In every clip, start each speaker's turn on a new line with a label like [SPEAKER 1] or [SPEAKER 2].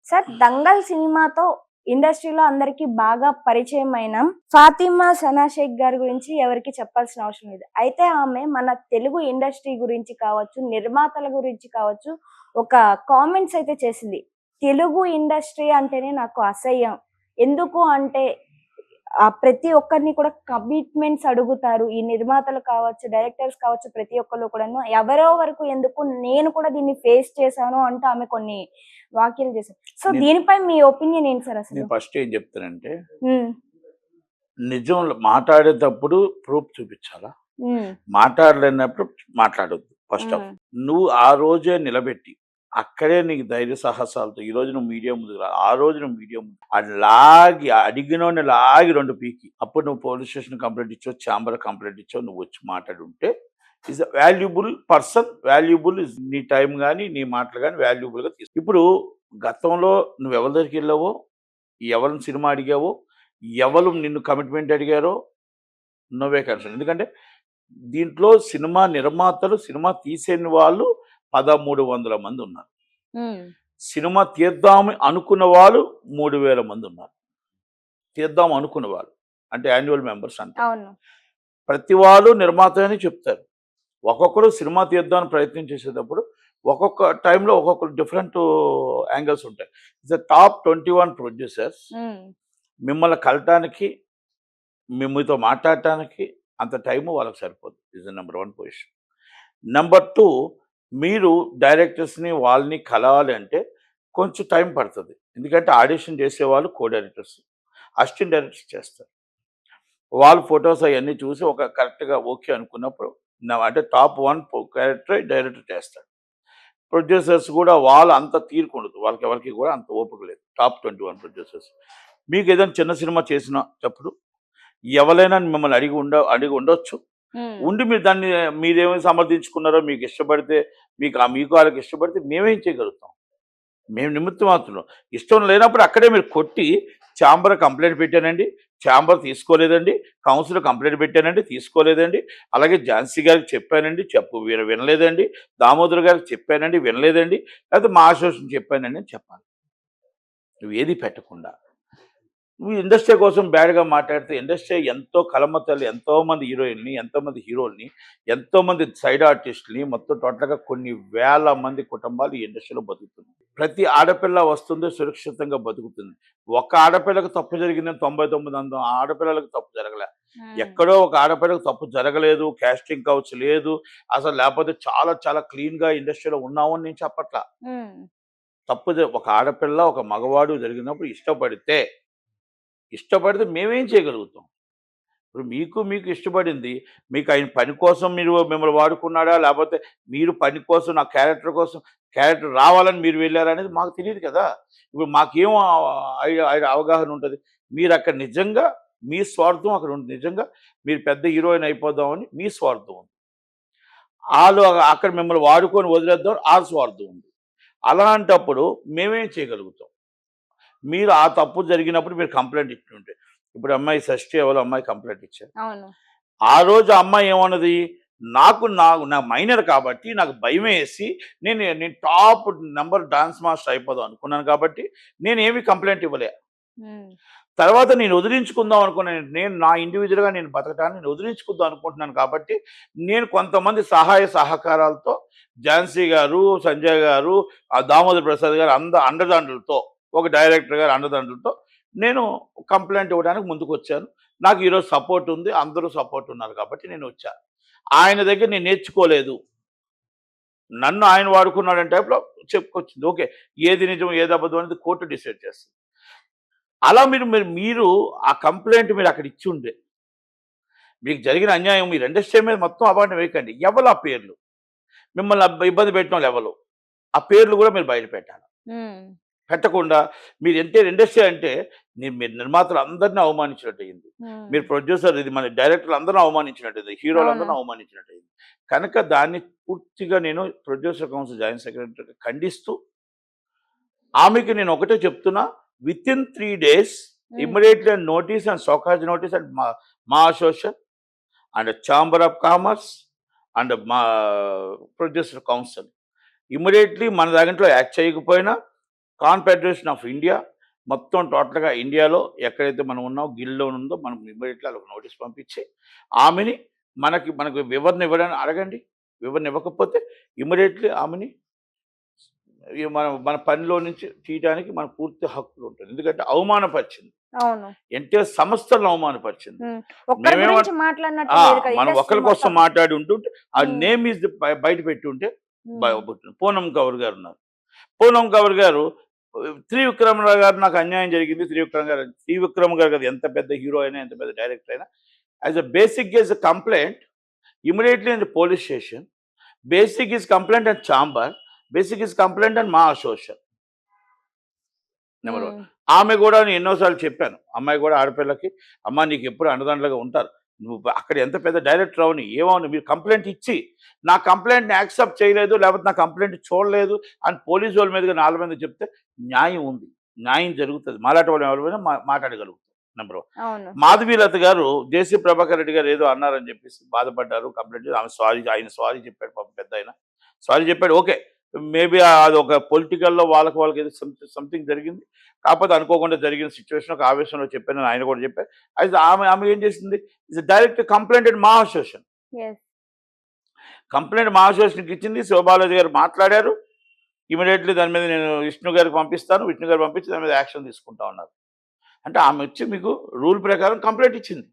[SPEAKER 1] Sir 'Dangal' సినిమాతో ఇండస్ట్రీలో అందరికి బాగా పరిచయమైన ఫాతిమా సనా షేక్ గారి గురించి ఎవరికి చెప్పాల్సిన అవసరం లేదు. అయితే ఆమె మన తెలుగు ఇండస్ట్రీ గురించి కావచ్చు, నిర్మాతల గురించి కావచ్చు, ఒక కామెంట్స్ అయితే చేసింది. తెలుగు ఇండస్ట్రీ అంటేనే నాకు అసహ్యం. ఎందుకు అంటే ప్రతి ఒక్కరిని కూడా కమిట్మెంట్స్ అడుగుతారు. ఈ నిర్మాతలు కావచ్చు, డైరెక్టర్స్ కావచ్చు, ప్రతి ఒక్కళ్ళు కూడాను ఎవరో వరకు ఎందుకు నేను కూడా దీన్ని ఫేస్ చేశాను అంటూ ఆమె కొన్ని వ్యాఖ్యలు చేశారు. సో, దీనిపై మీ ఒపీనియన్ ఏంటి సార్ అసలు?
[SPEAKER 2] నేను ఫస్ట్ ఏం చెప్తానంటే,
[SPEAKER 1] హ్మ్.
[SPEAKER 2] నిజం మాట్లాడేటప్పుడు ప్రూఫ్ చూపించాలా?
[SPEAKER 1] హ్మ్.
[SPEAKER 2] మాట్లాడలేనప్పుడు మాట్లాడొద్దు ఫస్ట్ ఆఫ్.
[SPEAKER 1] హ్మ్.
[SPEAKER 2] నువ్వు ఆ రోజే నిలబెట్టి, అక్కడే నీకు ధైర్య సాహసాలతో ఈరోజు నువ్వు మీడియా ముందుకు రా, ఆ రోజు నువ్వు మీడియా ముందు అది లాగి అడిగినోడిని లాగి 2 పీకి అప్పుడు నువ్వు పోలీస్ స్టేషన్ కంప్లైంట్ ఇచ్చావు, ఛాంబర్ కంప్లైంట్ ఇచ్చావు, నువ్వు వచ్చి మాట్లాడుంటే is a valuable person. Valuable is నీ టైం కానీ నీ మాటలు కానీ వాల్యుబుల్గా తీసు. ఇప్పుడు గతంలో నువ్వు ఎవరి దగ్గరికి వెళ్ళావో, ఎవరిని సినిమా అడిగావో, ఎవరు నిన్ను కమిట్మెంట్ అడిగారో నువ్వే కన్సర్న్. ఎందుకంటే దీంట్లో సినిమా నిర్మాతలు, సినిమా తీసేని వాళ్ళు 1300 మంది ఉన్నారు.
[SPEAKER 1] హ్మ్.
[SPEAKER 2] సినిమా తీద్దామని అనుకున్న వాళ్ళు 3000 మంది ఉన్నారు. తీద్దాం అనుకున్న వాళ్ళు అంటే యాన్యువల్ మెంబర్స్ అంటారు.
[SPEAKER 1] అవును.
[SPEAKER 2] ప్రతి వాళ్ళు నిర్మాత అని చెప్తారు. ఒక్కొక్కరు సినిమా తీద్దామని ప్రయత్నం చేసేటప్పుడు ఒక్కొక్క టైంలో ఒక్కొక్కరు డిఫరెంట్ యాంగిల్స్ ఉంటాయి. ద టాప్ 21 ప్రొడ్యూసర్స్
[SPEAKER 1] హ్మ్.
[SPEAKER 2] మిమ్మల్ని కలటానికి, మీతో మాట్లాడటానికి అంత టైము వాళ్ళకి సరిపోదు. Is the number 1 position. Number 2, మీరు డైరెక్టర్స్‌ని వాళ్ళని కలవాలి అంటే కొంచెం టైం పడుతుంది. ఎందుకంటే ఆడిషన్ చేసేవాళ్ళు కో డైరెక్టర్స్, అసిస్టెంట్ డైరెక్టర్స్ చేస్తారు. వాళ్ళు ఫోటోస్ అవన్నీ చూసి ఒక కరెక్ట్‌గా ఓకే అనుకున్నప్పుడు అంటే టాప్ 1 క్యారెక్టర్ డైరెక్టర్ చేస్తాడు. ప్రొడ్యూసర్స్ కూడా వాళ్ళు అంత తీరుకుండదు. వాళ్ళకి ఎవరికి కూడా అంత ఓపిక లేదు. Top 21 producers. మీకు ఏదైనా చిన్న సినిమా చేసినప్పుడు ఎవరైనా మిమ్మల్ని అడిగి ఉండొచ్చు.
[SPEAKER 1] హ్మ్.
[SPEAKER 2] ఉండి మీరు దాన్ని మీరేమి సమర్థించుకున్నారో మీకు ఇష్టపడితే మీకు వాళ్ళకి ఇష్టపడితే మేమేం చేయగలుగుతాం? మేము నిమిత్త మాత్రం. ఇష్టం లేనప్పుడు అక్కడే మీరు కొట్టి ఛాంబర్ కంప్లెయింట్ పెట్టానండి, ఛాంబర్ తీసుకోలేదండి, కౌన్సిల్ కంప్లెయింట్ పెట్టానండి, తీసుకోలేదండి, అలాగే ఝాన్సీ గారికి చెప్పానండి, వినలేదండి, దామోదర్ గారికి చెప్పానండి, వినలేదండి, లేకపోతే మా అసోసియేషన్ చెప్పానండి అని చెప్పాలి. నువ్వు ఏది పెట్టకుండా నువ్వు ఇండస్ట్రీ కోసం బ్యాడ్‌గా మాట్లాడితే ఇండస్ట్రీ ఎంతో కలమతల్లి ఎంతోమంది హీరోయిన్‌ని, ఎంతోమంది హీరోలని, ఎంతోమంది సైడ్ ఆర్టిస్ట్‌లని మొత్తం టోటల్‌గా కొన్ని వేల మంది కుటుంబాలు ఈ ఇండస్ట్రీలో బతుకుతున్నాయి. ప్రతి ఆడపిల్ల వస్తుంది సురక్షితంగా బతుకుతుంది. ఒక్క ఆడపిల్లకు తప్పు జరిగిందని 99 ఆడపిల్లలకు తప్పు జరగలే.
[SPEAKER 1] హ్మ్.
[SPEAKER 2] ఎక్కడో ఒక ఆడపిల్లకు తప్పు జరగలేదు, కాస్టింగ్ కౌచ్ లేదు, అసలు లేకపోతే చాలా చాలా క్లీన్‌గా ఇండస్ట్రీలో ఉన్నాము అని నేను చెప్పట్లా.
[SPEAKER 1] హ్మ్.
[SPEAKER 2] ఒక ఆడపిల్ల, ఒక మగవాడు జరిగినప్పుడు ఇష్టపడితే మేమేం చేయగలుగుతాం? ఇప్పుడు మీకు ఇష్టపడింది. మీకు ఆయన పని కోసం మిమ్మల్ని వాడుకున్నాడా? లేపోతే మీరు పని కోసం నా క్యారెక్టర్ రావాలని మీరు వెళ్లారా అనేది మాకు తెలీదు కదా! ఇప్పుడు మాకేం అవగాహన ఉంటది? మీరక్కడ నిజంగా మీ స్వార్థం అక్కడ ఉంది. నిజంగా మీరు పెద్ద హీరోయిన్ అయిపోదామని మీ స్వార్థం ఉంది. ఆళ్ళు అక్కడ మిమ్మల్ని వాడుకొని వదిలేద్దాం ఆళ్ళ స్వార్థం ఉంది. అలాంటప్పుడు మేమేం చేయగలుగుతాం? మీరు ఆ తప్పు జరిగినప్పుడు మీరు కంప్లెయింట్ ఇచ్చుంటే. ఇప్పుడు అమ్మాయి షష్ఠి ఎవరో అమ్మాయి కంప్లెయింట్ ఇచ్చారు.
[SPEAKER 1] అవును.
[SPEAKER 2] ఆ రోజు ఆ అమ్మాయి ఏమన్నది? నా మైనర్ కాబట్టి నాకు భయమేసి నేను టాప్ నంబర్ డాన్స్ మాస్టర్ అయిపోదాం అనుకున్నాను కాబట్టి నేనేమి కంప్లెయింట్ ఇవ్వలే.
[SPEAKER 1] హ్మ్.
[SPEAKER 2] తర్వాత నేను వదిలించుకుందాం అనుకున్నాను. నేను నా ఇండివిడ్యువల్‌గా నేను బతకటాన్ని నేను వదిలించుకుందాం అనుకుంటున్నాను కాబట్టి నేను కొంతమంది సహాయ సహకారాలతో ఝాన్సీ గారు, సంజయ్ గారు, దామోదర్ ప్రసాద్ గారు అండదండలతో ఒక డైరెక్టర్ గారి అండదండలతో నేను కంప్లెయింట్ ఇవ్వడానికి ముందుకొచ్చాను. నాకు ఈరోజు సపోర్ట్ ఉంది. అందరూ సపోర్ట్ ఉన్నారు కాబట్టి నేను వచ్చా. ఆయన దగ్గర నేను నేర్చుకోలేదు. నన్ను ఆయన వాడుకున్నాడనే టైప్‌లో చెప్పుకొచ్చింది. ఓకే. ఏది నిజం, ఏది అబద్ధం అనేది కోర్ట్ డిసైడ్ చేస్తుంది. అలా మీరు మీరు మీరు ఆ కంప్లెయింట్ మీరు అక్కడ ఇచ్చుండే, మీకు జరిగిన అన్యాయం మీరు ఇండస్ట్రీ మీద మొత్తం అబాండం వేయకండి. ఎవరు ఆ పేర్లు? మిమ్మల్ని ఇబ్బంది పెట్టినోళ్ళు ఎవరు? ఆ పేర్లు కూడా మీరు బయట పెట్టాలి.
[SPEAKER 1] హ్మ్.
[SPEAKER 2] పెట్టకుండా మీరు ఇండస్ట్రీ అంటే మీరు నిర్మాతలు అందరిని అవమానించినట్టయింది.
[SPEAKER 1] హ్మ్.
[SPEAKER 2] మీరు ప్రొడ్యూసర్ ఇది మన డైరెక్టర్లు అందరిని అవమానించినట్టయింది. హీరోలందరిని
[SPEAKER 1] అవును.
[SPEAKER 2] అవమానించినట్టయింది. కనుక దాన్ని పూర్తిగా నేను ప్రొడ్యూసర్ కౌన్సిల్ జాయింట్ సెక్రటరీగా ఖండిస్తూ ఆమెకి నేను ఒకటే చెప్తున్నా, within 3 days
[SPEAKER 1] hmm.
[SPEAKER 2] Immediately notice and show cause notice and మా association and chamber of commerce and మా ప్రొడ్యూసర్ కౌన్సిల్ ఇమ్మీడియేట్‌లీ మన దాంట్లో యాక్ట్ చేయకపోయినా కాన్ఫెడరేషన్ ఆఫ్ ఇండియా మొత్తం టోటల్గా ఇండియాలో ఎక్కడైతే మనం ఉన్నామో గిల్లో ఉందో మనం ఇమ్మీడియట్లీ వాళ్ళకి నోటీస్ పంపించి ఆమెని మనకు వివరణ ఇవ్వడానికి అడగండి. వివరణ ఇవ్వకపోతే ఇమ్మీడియట్లీ ఆమెని మన పనిలో నుంచి తీయడానికి మన పూర్తి హక్కులు ఉంటుంది. ఎందుకంటే అవమానపరిచింది,
[SPEAKER 1] అవును.
[SPEAKER 2] ఎన్టీఆర్ సంస్థలను అవమానపరిచింది.
[SPEAKER 1] ఒక్కరి
[SPEAKER 2] మేమేమో
[SPEAKER 1] గురించి మాట్లాడినట్టు
[SPEAKER 2] ఆ,
[SPEAKER 1] లేదు కదా,
[SPEAKER 2] మనం
[SPEAKER 1] industry
[SPEAKER 2] ఒకరి కోసం
[SPEAKER 1] మొత్తం.
[SPEAKER 2] మాట్లాడి ఉంటుంటే ఆ
[SPEAKER 1] ఉమ్,
[SPEAKER 2] నేమ్ ఈజ్ బయట పెట్టి ఉంటే
[SPEAKER 1] ఉమ్,
[SPEAKER 2] పూనం కౌర్ గారు ఉన్నారు. పూనం కౌర్ గారు త్రివిక్రమరావు గారు నాకు అన్యాయం జరిగింది. త్రివిక్రమ్ గారు కదా, ఎంత పెద్ద హీరో అయినా ఎంత పెద్ద డైరెక్టర్ అయినా as a basic is a complaint immediately in the police station. Basic is complaint and chamber, basic is complaint and మా అసోసియేషన్ నెంబర్ 1.
[SPEAKER 1] ఉమ్,
[SPEAKER 2] ఆమె కూడా నేను ఎన్నోసార్లు చెప్పాను, అమ్మాయి కూడా ఆడపిల్లకి, అమ్మ నీకు ఎప్పుడు అండదండలుగా ఉంటారు, నువ్వు అక్కడ ఎంత పెద్ద డైరెక్టర్ అవని ఏమవును, మీరు కంప్లైంట్ ఇచ్చి నా కంప్లైంట్ని యాక్సెప్ట్ చేయలేదు, లేకపోతే నా కంప్లైంట్ చూడలేదు అని పోలీసు వాళ్ళ మీదుగా 4 మంది చెప్తే న్యాయం ఉంది, న్యాయం జరుగుతుంది. మాలాంటి వాళ్ళు ఎవరైనా మాట్లాడగలుగుతాం. నెంబర్ 1.
[SPEAKER 1] అవును.
[SPEAKER 2] మాధవీలత గారు జేసీ ప్రభాకర్ రెడ్డి గారు ఏదో అన్నారని చెప్పేసి బాధపడ్డారు, కంప్లైంట్ చేసి ఆమె ఆయన సారీ చెప్పాడు, పాపం పెద్ద ఆయన సారీ చెప్పాడు. ఓకే, మేబీ అది ఒక పొలిటికల్లో వాళ్ళకి ఏదో సంథింగ్ జరిగింది, కాకపోతే అనుకోకుండా జరిగిన సిచ్యువేషన్, ఒక ఆవేశంలో చెప్పాను ఆయన కూడా చెప్పారు. అయితే ఆమె ఏం చేసింది, ఇస్ డైరెక్ట్ కంప్లైంట్ మా అసోసియేషన్.
[SPEAKER 1] Yes.
[SPEAKER 2] కంప్లైంట్ మా అసోసియేషన్కి ఇచ్చింది. శివబాలాజీ గారు మాట్లాడారు. ఇమీడియట్లీ దాని మీద నేను విష్ణు గారికి పంపిస్తాను, విష్ణు గారు పంపించి దాని మీద యాక్షన్ తీసుకుంటా ఉన్నారు. అంటే ఆమె వచ్చి మీకు రూల్ ప్రకారం కంప్లైంట్ ఇచ్చింది.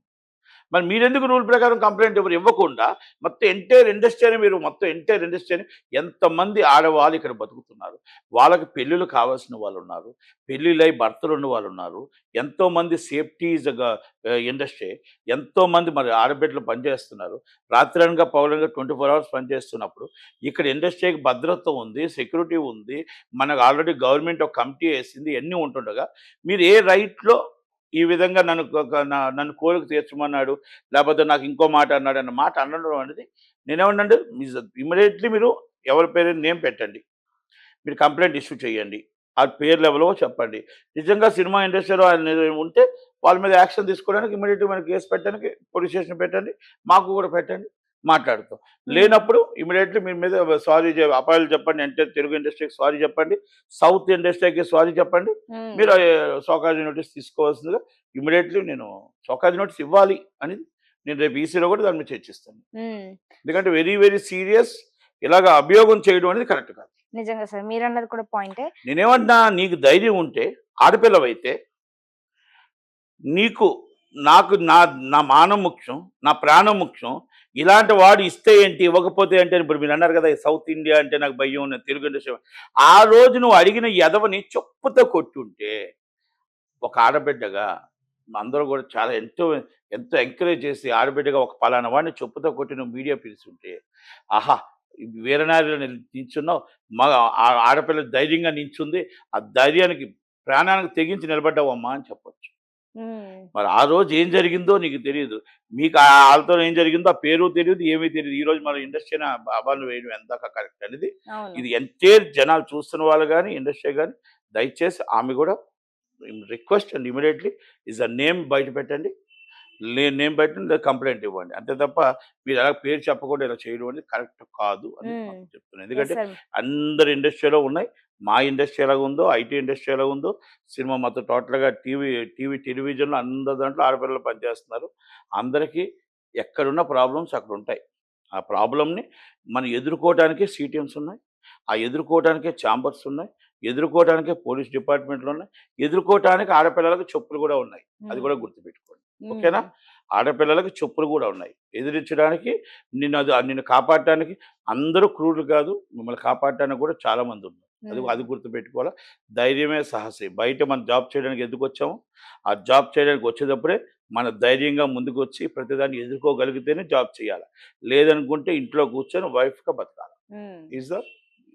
[SPEAKER 2] మరి మీరెందుకు రూల్ ప్రకారం కంప్లైంట్ ఎవరు ఇవ్వకుండా మొత్తం ఎంటైర్ ఇండస్ట్రీని ఎంతమంది ఆడవాళ్ళు ఇక్కడ బతుకుతున్నారు, వాళ్ళకి పెళ్ళిళ్ళు కావాల్సిన వాళ్ళు ఉన్నారు, పెళ్ళిళ్ళై భర్తలు ఉన్న వాళ్ళు ఉన్నారు, ఎంతోమంది సేఫ్టీ ఇండస్ట్రీ, ఎంతోమంది మరి ఆడబిడ్డలు పనిచేస్తున్నారు, రాత్రనగా పౌలంగా 24 hours పనిచేస్తున్నప్పుడు ఇక్కడ ఇండస్ట్రీకి భద్రత ఉంది, సెక్యూరిటీ ఉంది, మనకు ఆల్రెడీ గవర్నమెంట్ ఒక కమిటీ వేసింది, ఇవన్నీ ఉంటుండగా మీరు ఏ రైట్లో ఈ విధంగా నన్ను కోరిక తీర్చమన్నాడు, లేకపోతే నాకు ఇంకో మాట అన్నాడు అన్న మాట అనడం అనేది నేనేమన్నాడు, ఇమ్మీడియట్లీ మీరు ఎవరి పేరు నేమ్ పెట్టండి, మీరు కంప్లైంట్ ఇష్యూ చేయండి, ఆ పేరు లెవెల్లో చెప్పండి. నిజంగా సినిమా ఇండస్ట్రీలో ఉంటే వాళ్ళ మీద యాక్షన్ తీసుకోవడానికి ఇమ్మీడియట్గా మనకి కేసు పెట్టడానికి పోలీస్ స్టేషన్ పెట్టండి, మాకు కూడా పెట్టండి, మాట్లాడుతాం. లేనప్పుడు ఇమీడియట్లీ మీ మీద సారీ అపాయాలు చెప్పండి, అంటే తెలుగు ఇండస్ట్రీకి సారీ చెప్పండి, సౌత్ ఇండస్ట్రీకి సారీ చెప్పండి, మీరు సోకాజీ నోటీస్ తీసుకోవాల్సిందిగా ఇమీడియట్లీ నేను సోకాజీ నోటీస్ ఇవ్వాలి అని నేను రేపు ఈసీలో కూడా దాని మీద చర్చిస్తాను. ఎందుకంటే వెరీ వెరీ సీరియస్, ఇలాగ అభియోగం చేయడం అనేది కరెక్ట్ కాదు.
[SPEAKER 1] నిజంగా సార్, మీరు అన్నది కూడా పాయింటే.
[SPEAKER 2] నేనేమన్నా, నీకు ధైర్యం ఉంటే ఆడపిల్లవైతే నీకు నాకు నా మానం ముఖ్యం, నా ప్రాణం ముఖ్యం, ఇలాంటి వాడు ఇస్తే ఏంటి ఇవ్వకపోతే ఏంటి అని ఇప్పుడు మీరు అన్నారు కదా, సౌత్ ఇండియా అంటే నాకు భయం, తెలుగు ఇండస్ట్రీ, ఆ రోజు నువ్వు అడిగిన ఎదవని చెప్పుతో కొట్టుంటే ఒక ఆడబిడ్డగా అందరూ కూడా చాలా ఎంతో ఎంకరేజ్ చేసి ఆడబిడ్డగా ఒక పలానా వాడిని చెప్పుతో కొట్టి నువ్వు మీడియా పిలుచుంటే, ఆహా వీరనారిలో నిల్చున్నావు, మగ ఆడపిల్ల ధైర్యంగా నిల్చుంది, ఆ ధైర్యానికి ప్రాణానికి తెగించి నిలబడ్డావమ్మా అని చెప్పొచ్చు. మరి ఆ రోజు ఏం జరిగిందో నీకు తెలియదు, మీకు వాళ్ళతో ఏం జరిగిందో ఆ పేరు తెలియదు, ఏమీ తెలియదు. ఈ రోజు మన ఇండస్ట్రీని అబాలు వేయడం ఎంత కరెక్ట్ అనేది ఇది ఎంటైర్ జనాలు చూస్తున్న వాళ్ళు కానీ ఇండస్ట్రీ కానీ దయచేసి ఆమె కూడా request and immediately is a name బయట పెట్టండి, నేమ్ బయట కంప్లైంట్ ఇవ్వండి. అంతే తప్ప మీరు అలా పేరు చెప్పకుండా ఇలా చేయడం అనేది కరెక్ట్ కాదు అని చెప్తున్నాను. ఎందుకంటే అందరి ఇండస్ట్రీలో ఉన్నాయి, మా ఇండస్ట్రీ ఎలాగ ఉందో, ఐటీ ఇండస్ట్రీ ఎలాగ ఉందో, సినిమా మొత్తం టోటల్గా టెలివిజన్లో అందరి దాంట్లో ఆడపిల్లలు పనిచేస్తున్నారు. అందరికీ ఎక్కడున్న ప్రాబ్లమ్స్ అక్కడ ఉంటాయి. ఆ ప్రాబ్లమ్ని మనం ఎదుర్కోవడానికే సిటీఎంస్ ఉన్నాయి, ఆ ఎదుర్కోవడానికే ఛాంబర్స్ ఉన్నాయి, ఎదుర్కోవడానికే పోలీస్ డిపార్ట్మెంట్లు ఉన్నాయి, ఎదుర్కోవటానికి ఆడపిల్లలకు చెప్పులు కూడా ఉన్నాయి, అది కూడా గుర్తుపెట్టుకోండి. ఓకేనా, ఆడపిల్లలకు చెప్పులు కూడా ఉన్నాయి. ఎదిరించడానికి నిన్ను కాపాడటానికి అందరూ క్రూరులు కాదు, మిమ్మల్ని కాపాడటానికి కూడా చాలా మంది ఉన్నారు. అది గుర్తుపెట్టుకోవాలా. ధైర్యమే సాహసి. బయట మనం జాబ్ చేయడానికి ఎందుకు వచ్చాము, ఆ జాబ్ చేయడానికి వచ్చేటప్పుడే మన ధైర్యంగా ముందుకు వచ్చి ప్రతిదాన్ని ఎదుర్కోగలిగితేనే జాబ్ చేయాలి. లేదనుకుంటే ఇంట్లో కూర్చొని వైఫ్గా బతకాలి. Is the